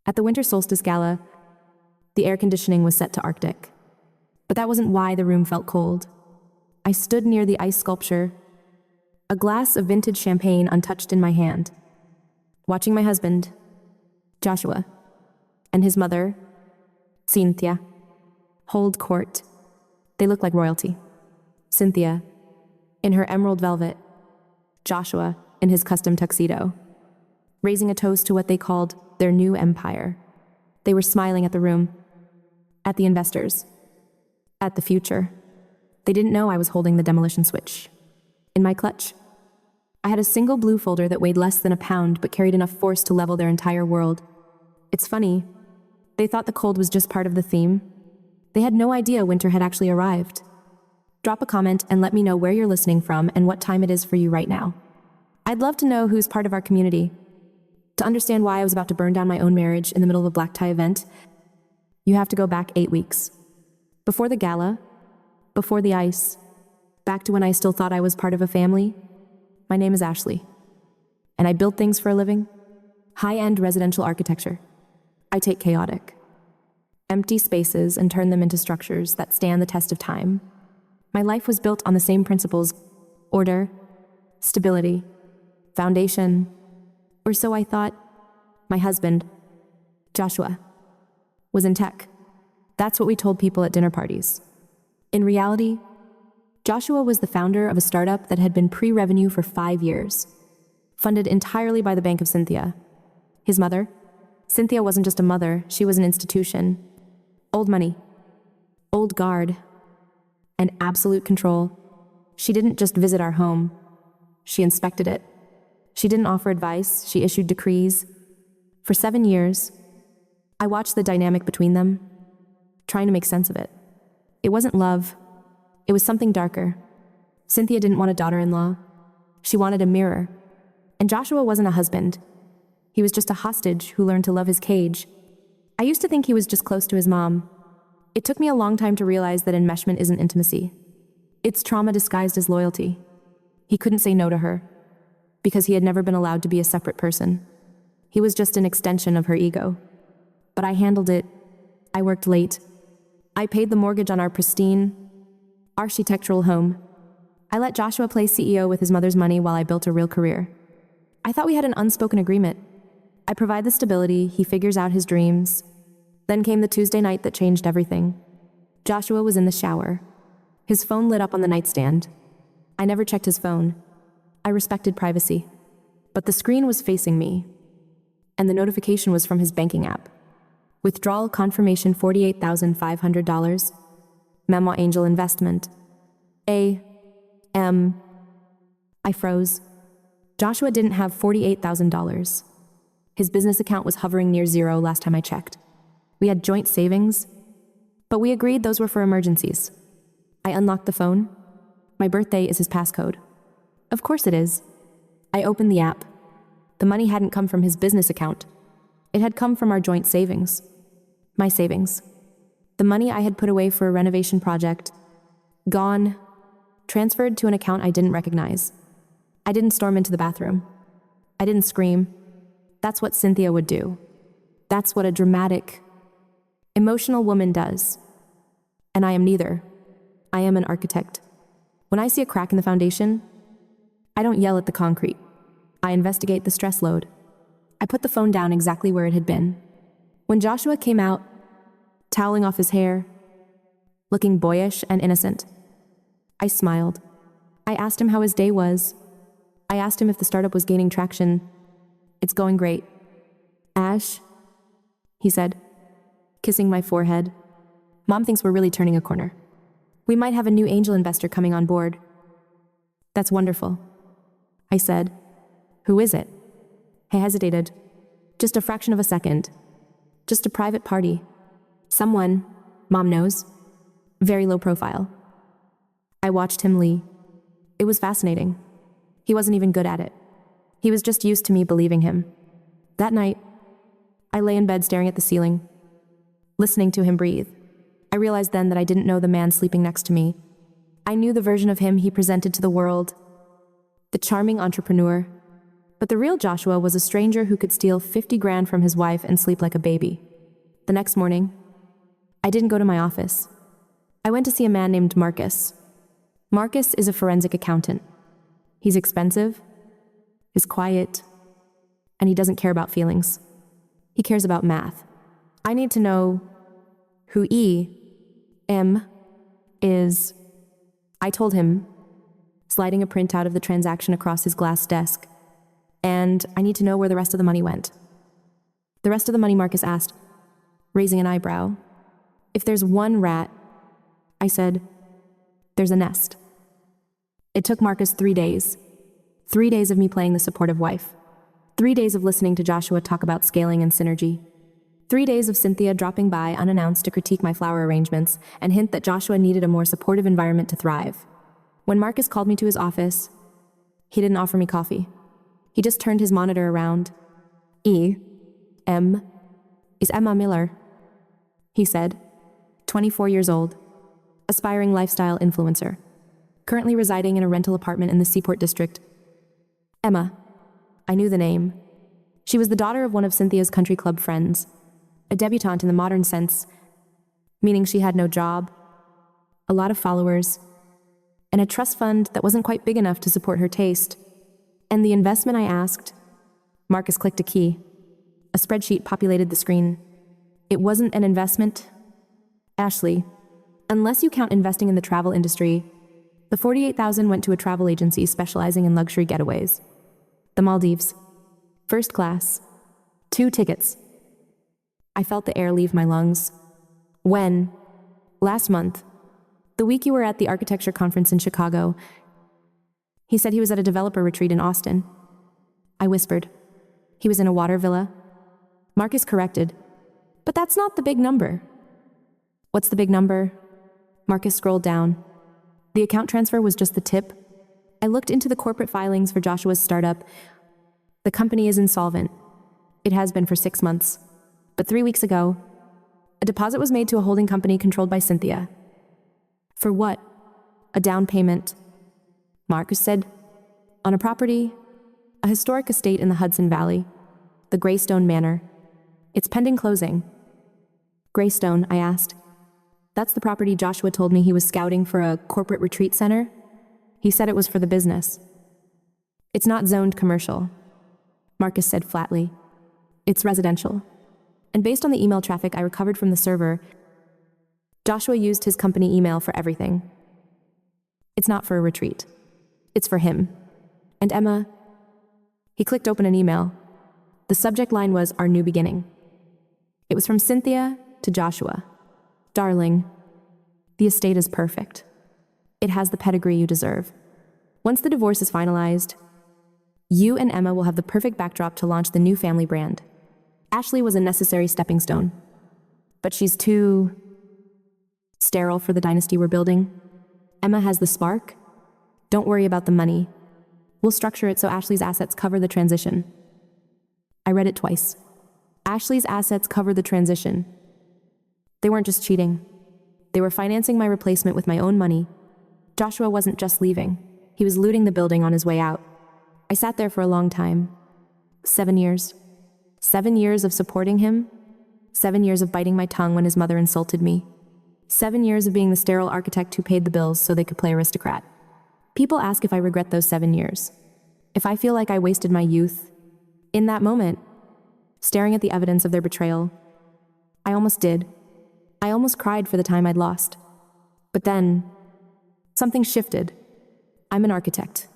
At the Winter Solstice Gala, the air conditioning was set to Arctic. But that wasn't why the room felt cold. I stood near the ice sculpture, a glass of vintage champagne untouched in my hand, watching my husband, Joshua, and his mother, Cynthia, hold court. They looked like royalty. Cynthia, in her emerald velvet, Joshua, in his custom tuxedo, raising a toast to what they called their new empire. They were smiling at the room, at the investors, at the future. They didn't know I was holding the demolition switch. In my clutch, I had a single blue folder that weighed less than a pound but carried enough force to level their entire world. It's funny, they thought the cold was just part of the theme. They had no idea winter had actually arrived. Drop a comment and let me know where you're listening from and what time it is for you right now. I'd love to know who's part of our community. To understand why I was about to burn down my own marriage in the middle of a black tie event, you have to go back 8 weeks. Before the gala, before the ice, back to when I still thought I was part of a family. My name is Ashley, and I build things for a living. High-end residential architecture. I take chaotic, empty spaces and turn them into structures that stand the test of time. My life was built on the same principles: order, stability, foundation, or so I thought. My husband, Joshua, was in tech. That's what we told people at dinner parties. In reality, Joshua was the founder of a startup that had been pre-revenue for 5 years, funded entirely by the bank of Cynthia. His mother? Cynthia wasn't just a mother, she was an institution. Old money, old guard, and absolute control. She didn't just visit our home, she inspected it. She didn't offer advice, she issued decrees. For 7 years, I watched the dynamic between them, trying to make sense of it. It wasn't love, it was something darker. Cynthia didn't want a daughter-in-law. She wanted a mirror. And Joshua wasn't a husband. He was just a hostage who learned to love his cage. I used to think he was just close to his mom. It took me a long time to realize that enmeshment isn't intimacy. It's trauma disguised as loyalty. He couldn't say no to her, because he had never been allowed to be a separate person. He was just an extension of her ego. But I handled it. I worked late. I paid the mortgage on our pristine, architectural home. I let Joshua play CEO with his mother's money while I built a real career. I thought we had an unspoken agreement. I provide the stability, he figures out his dreams. Then came the Tuesday night that changed everything. Joshua was in the shower. His phone lit up on the nightstand. I never checked his phone. I respected privacy. But the screen was facing me, and the notification was from his banking app. Withdrawal confirmation $48,500. Memo Angel Investment. I froze. Joshua didn't have $48,000. His business account was hovering near zero last time I checked. We had joint savings, but we agreed those were for emergencies. I unlocked the phone. My birthday is his passcode. Of course it is. I opened the app. The money hadn't come from his business account. It had come from our joint savings. My savings. The money I had put away for a renovation project. Gone. Transferred to an account I didn't recognize. I didn't storm into the bathroom. I didn't scream. That's what Cynthia would do. That's what a dramatic, emotional woman does. And I am neither. I am an architect. When I see a crack in the foundation, I don't yell at the concrete. I investigate the stress load. I put the phone down exactly where it had been. When Joshua came out, toweling off his hair, looking boyish and innocent, I smiled. I asked him how his day was. I asked him if the startup was gaining traction. It's going great. Ash, he said, kissing my forehead. Mom thinks we're really turning a corner. We might have a new angel investor coming on board. That's wonderful, I said. Who is it? I hesitated. Just a fraction of a second. Just a private party. Someone, Mom knows. Very low profile. I watched him leave. It was fascinating. He wasn't even good at it. He was just used to me believing him. That night, I lay in bed staring at the ceiling, listening to him breathe. I realized then that I didn't know the man sleeping next to me. I knew the version of him he presented to the world. The charming entrepreneur. But the real Joshua was a stranger who could steal 50 grand from his wife and sleep like a baby. The next morning, I didn't go to my office. I went to see a man named Marcus. Marcus is a forensic accountant. He's expensive, is quiet, and he doesn't care about feelings. He cares about math. I need to know who E.M. is. I told him, sliding a printout of the transaction across his glass desk. And I need to know where the rest of the money went. The rest of the money, Marcus asked, raising an eyebrow. If there's one rat, I said, there's a nest. It took Marcus 3 days. 3 days of me playing the supportive wife. 3 days of listening to Joshua talk about scaling and synergy. 3 days of Cynthia dropping by unannounced to critique my flower arrangements and hint that Joshua needed a more supportive environment to thrive. When Marcus called me to his office, he didn't offer me coffee. He just turned his monitor around. E.M. is Emma Miller, he said, 24 years old, aspiring lifestyle influencer, currently residing in a rental apartment in the Seaport District. Emma. I knew the name. She was the daughter of one of Cynthia's country club friends, a debutante in the modern sense, meaning she had no job, a lot of followers, and a trust fund that wasn't quite big enough to support her taste. And the investment I asked? Marcus clicked a key. A spreadsheet populated the screen. It wasn't an investment. Ashley, unless you count investing in the travel industry, the $48,000 went to a travel agency specializing in luxury getaways. The Maldives. First class. 2 tickets. I felt the air leave my lungs. When? Last month. The week you were at the architecture conference in Chicago. He said he was at a developer retreat in Austin. I whispered. He was in a water villa. Marcus corrected. But that's not the big number. What's the big number? Marcus scrolled down. The account transfer was just the tip. I looked into the corporate filings for Joshua's startup. The company is insolvent. It has been for 6 months. But 3 weeks ago, a deposit was made to a holding company controlled by Cynthia. For what? A down payment. Marcus said, on a property, a historic estate in the Hudson Valley, the Greystone Manor. It's pending closing. Greystone, I asked. That's the property Joshua told me he was scouting for a corporate retreat center. He said it was for the business. It's not zoned commercial, Marcus said flatly. It's residential. And based on the email traffic I recovered from the server, Joshua used his company email for everything. It's not for a retreat. It's for him. And Emma, he clicked open an email. The subject line was Our New Beginning. It was from Cynthia to Joshua. Darling, the estate is perfect. It has the pedigree you deserve. Once the divorce is finalized, you and Emma will have the perfect backdrop to launch the new family brand. Ashley was a necessary stepping stone, but she's too sterile for the dynasty we're building. Emma has the spark. Don't worry about the money. We'll structure it so Ashley's assets cover the transition. I read it twice. Ashley's assets cover the transition. They weren't just cheating. They were financing my replacement with my own money. Joshua wasn't just leaving. He was looting the building on his way out. I sat there for a long time. 7 years. 7 years of supporting him. 7 years of biting my tongue when his mother insulted me. 7 years of being the sterile architect who paid the bills so they could play aristocrat. People ask if I regret those 7 years. If I feel like I wasted my youth. In that moment, staring at the evidence of their betrayal, I almost did. I almost cried for the time I'd lost. But then, something shifted. I'm an architect.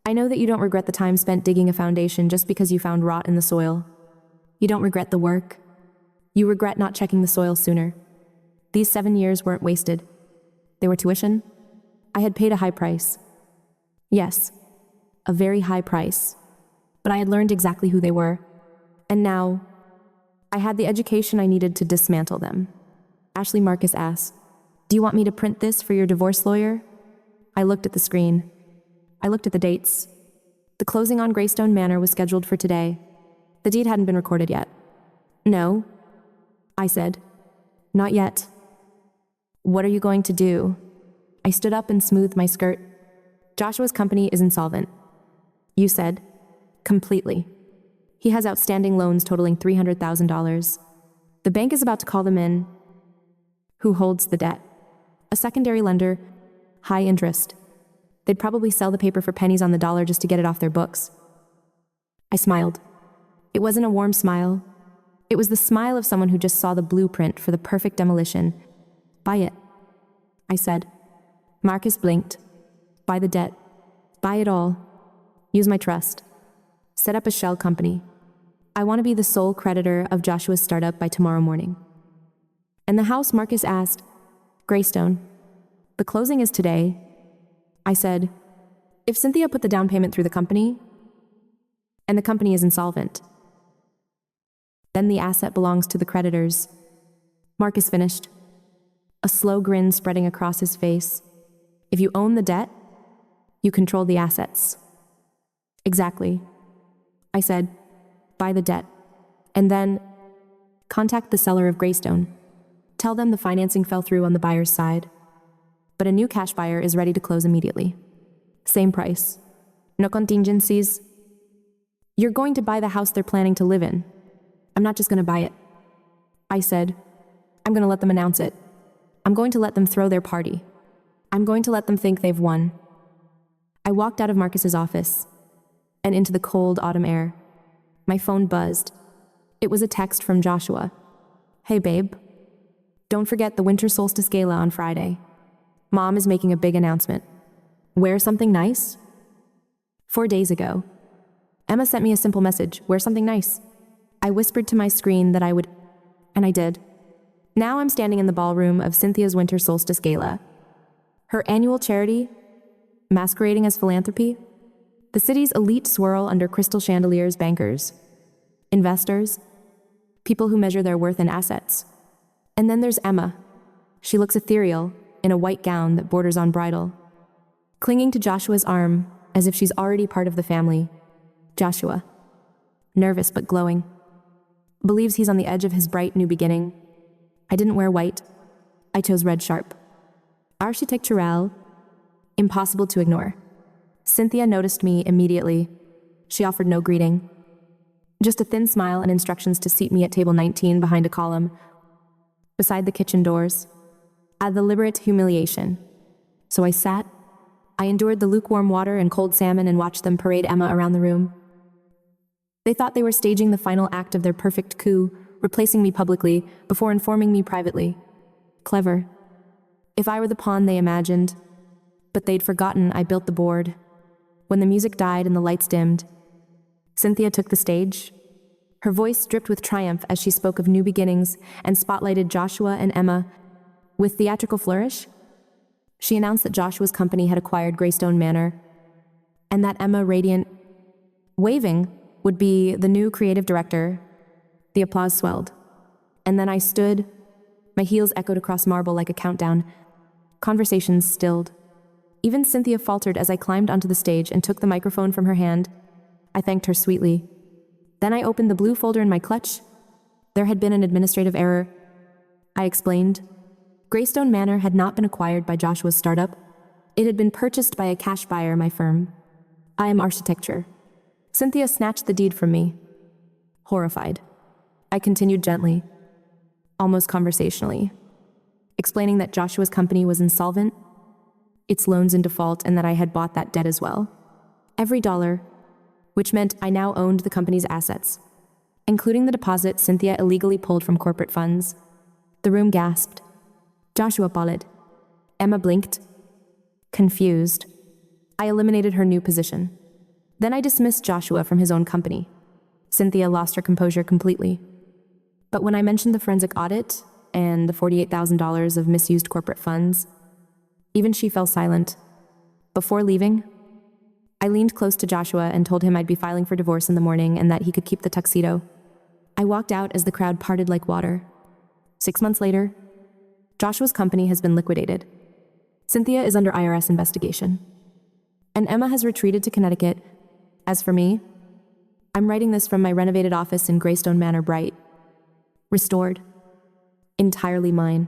I know that you don't regret the time spent digging a foundation just because you found rot in the soil. You don't regret the work. You regret not checking the soil sooner. These 7 years weren't wasted. They were tuition. I had paid a high price. Yes, a very high price. But I had learned exactly who they were. And now, I had the education I needed to dismantle them. Ashley, Marcus asked, "Do you want me to print this for your divorce lawyer?" I looked at the screen. I looked at the dates. The closing on Greystone Manor was scheduled for today. The deed hadn't been recorded yet. "No," I said. "Not yet." "What are you going to do?" I stood up and smoothed my skirt. "Joshua's company is insolvent." "You said." Completely. He has outstanding loans totaling $300,000. The bank is about to call them in. Who holds the debt? A secondary lender, high interest. They'd probably sell the paper for pennies on the dollar just to get it off their books. I smiled. It wasn't a warm smile. It was the smile of someone who just saw the blueprint for the perfect demolition. Buy it, I said. Marcus blinked. Buy the debt. Buy it all. Use my trust. Set up a shell company. I want to be the sole creditor of Joshua's startup by tomorrow morning. And the house, Marcus asked. Greystone. The closing is today. I said, if Cynthia put the down payment through the company, and the company is insolvent, then the asset belongs to the creditors. Marcus finished, a slow grin spreading across his face. If you own the debt, you control the assets. Exactly. I said, buy the debt, and then contact the seller of Greystone. Tell them the financing fell through on the buyer's side, but a new cash buyer is ready to close immediately. Same price. No contingencies. You're going to buy the house they're planning to live in. I'm not just going to buy it. I said, I'm going to let them announce it. I'm going to let them throw their party. I'm going to let them think they've won. I walked out of Marcus's office and into the cold autumn air. My phone buzzed. It was a text from Joshua. Hey babe, don't forget the winter solstice gala on Friday. Mom is making a big announcement. Wear something nice? 4 days ago, Emma sent me a simple message, wear something nice. I whispered to my screen that I would, and I did. Now I'm standing in the ballroom of Cynthia's winter solstice gala. Her annual charity, masquerading as philanthropy, the city's elite swirl under crystal chandeliers, bankers, investors, people who measure their worth in assets. And then there's Emma. She looks ethereal, in a white gown that borders on bridal, clinging to Joshua's arm as if she's already part of the family. Joshua, nervous but glowing, believes he's on the edge of his bright new beginning. I didn't wear white. I chose red sharp. Architectural, impossible to ignore. Cynthia noticed me immediately. She offered no greeting. Just a thin smile and instructions to seat me at table 19 behind a column, beside the kitchen doors. A deliberate humiliation. So I sat. I endured the lukewarm water and cold salmon and watched them parade Emma around the room. They thought they were staging the final act of their perfect coup, replacing me publicly before informing me privately. Clever. If I were the pawn they imagined. But they'd forgotten I built the board. When the music died and the lights dimmed, Cynthia took the stage. Her voice dripped with triumph as she spoke of new beginnings and spotlighted Joshua and Emma with theatrical flourish. She announced that Joshua's company had acquired Greystone Manor, and that Emma, radiant, waving, would be the new creative director. The applause swelled. And then I stood. My heels echoed across marble like a countdown. Conversations stilled. Even Cynthia faltered as I climbed onto the stage and took the microphone from her hand. I thanked her sweetly. Then I opened the blue folder in my clutch. There had been an administrative error. I explained. Greystone Manor had not been acquired by Joshua's startup. It had been purchased by a cash buyer, my firm. I am architecture. Cynthia snatched the deed from me. Horrified, I continued gently, almost conversationally, explaining that Joshua's company was insolvent, its loans in default, and that I had bought that debt as well. Every dollar, which meant I now owned the company's assets, including the deposit Cynthia illegally pulled from corporate funds. The room gasped. Joshua followed. Emma blinked. Confused. I eliminated her new position. Then I dismissed Joshua from his own company. Cynthia lost her composure completely. But when I mentioned the forensic audit and the $48,000 of misused corporate funds, even she fell silent. Before leaving, I leaned close to Joshua and told him I'd be filing for divorce in the morning and that he could keep the tuxedo. I walked out as the crowd parted like water. 6 months later, Joshua's company has been liquidated. Cynthia is under IRS investigation. And Emma has retreated to Connecticut. As for me, I'm writing this from my renovated office in Greystone Manor, bright, restored, entirely mine.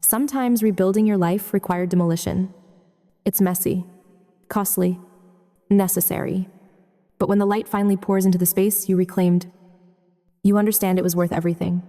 Sometimes rebuilding your life required demolition. It's messy, costly, necessary. But when the light finally pours into the space, you reclaimed. You understand it was worth everything.